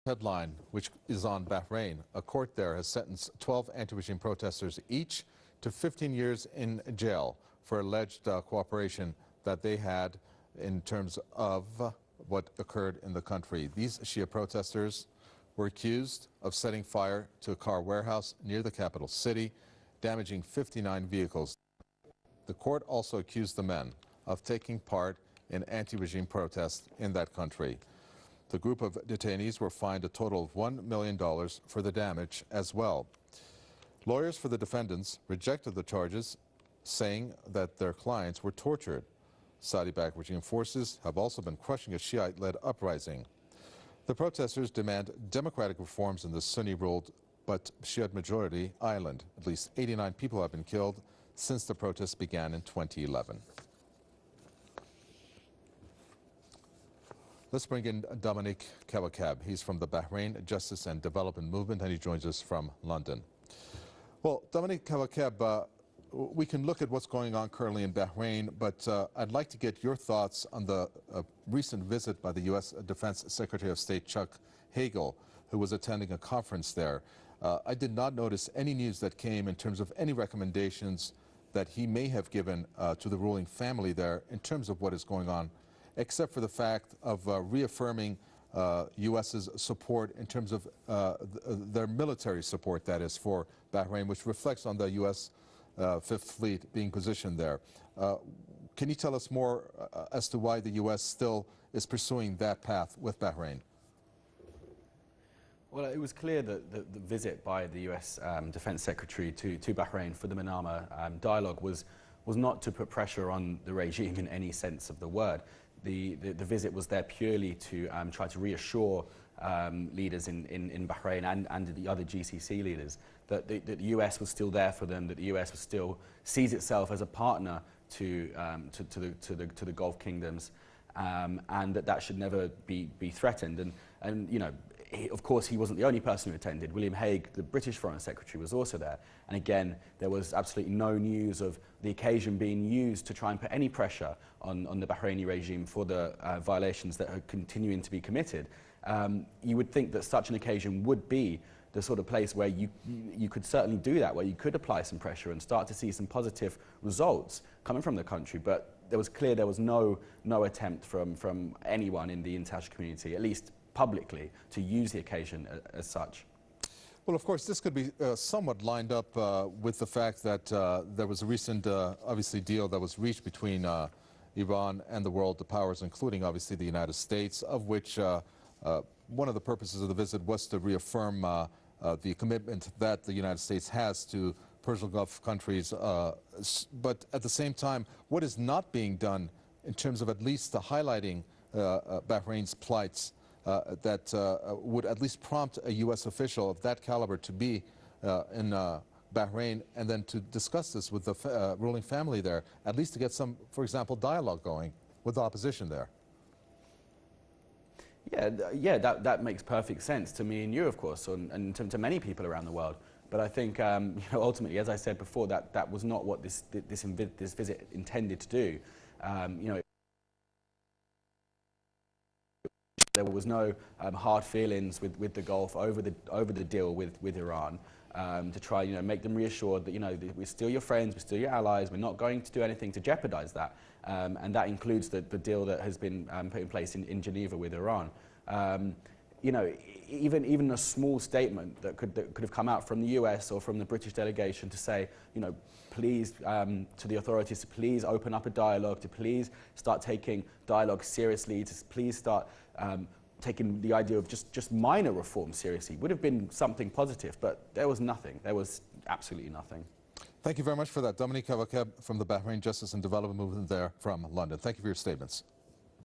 Headline, which is on Bahrain. A court there has sentenced 12 anti-regime protesters each to 15 years in jail for alleged cooperation that they had in terms of what occurred in the country. These Shia protesters were accused of setting fire to a car warehouse near the capital city, damaging 59 vehicles. The court also accused the men of taking part in anti-regime protests in that country. The group of detainees were fined a total of $1 million for the damage as well. Lawyers for the defendants rejected the charges, saying that their clients were tortured. Saudi-backed regime forces have also been crushing a Shiite-led uprising. The protesters demand democratic reforms in the Sunni-ruled but Shiite-majority island. At least 89 people have been killed since the protests began in 2011. Let's bring in Dominic Kavakeb. He's from the Bahrain Justice and Development Movement, and he joins us from London. Well, Dominic Kavakeb, we can look at what's going on currently in Bahrain, but I'd like to get your thoughts on the recent visit by the U.S. Defense Secretary of State Chuck Hagel, who was attending a conference there. I did not notice any news that came in terms of any recommendations that he may have given to the ruling family there in terms of what is going on, except for the fact of reaffirming U.S.'s support in terms of their military support, that is, for Bahrain, which reflects on the U.S. Fifth Fleet being positioned there. Can you tell us more as to why the U.S. still is pursuing that path with Bahrain? Well, it was clear that the visit by the U.S. Defense Secretary to Bahrain for the Manama dialogue was not to put pressure on the regime in any sense of the word. The visit was there purely to try to reassure leaders in Bahrain and the other GCC leaders that the US was still there for them, that the US was still sees itself as a partner to the Gulf kingdoms, and that should never be threatened. And you know, of course, he wasn't the only person who attended. William Hague, the British Foreign Secretary, was also there. And again, there was absolutely no news of the occasion being used to try and put any pressure on the Bahraini regime for the violations that are continuing to be committed. You would think that such an occasion would be the sort of place where you could certainly do that, where you could apply some pressure and start to see some positive results coming from the country. But there was clear there was no attempt from anyone in the international community, at least publicly, to use the occasion as such. Well, of course, this could be somewhat lined up with the fact that there was a recent, obviously, deal that was reached between Iran and the world powers, including, obviously, the United States, of which one of the purposes of the visit was to reaffirm the commitment that the United States has to Persian Gulf countries. But at the same time, what is not being done in terms of at least highlighting Bahrain's plights that would at least prompt a U.S. official of that caliber to be in Bahrain and then to discuss this with the ruling family there, at least to get some, for example, dialogue going with the opposition there. Yeah, that makes perfect sense to me and you, of course, and to many people around the world. But I think, you know, ultimately, as I said before, that was not what this visit intended to do. You know, there was no hard feelings with the Gulf over the deal with Iran, to try, you know, make them reassured that, you know, we're still your friends, we're still your allies, we're not going to do anything to jeopardize that, and that includes the deal that has been put in place in Geneva with Iran. You know, even a small statement that could have come out from the US or from the British delegation to say, you know, please, to the authorities, to please open up a dialogue, to please start taking dialogue seriously, to please start taking the idea of just minor reform seriously, would have been something positive, but there was nothing. There was absolutely nothing. Thank you very much for that. Dominic Kavakeb from the Bahrain Justice and Development Movement there from London. Thank you for your statements.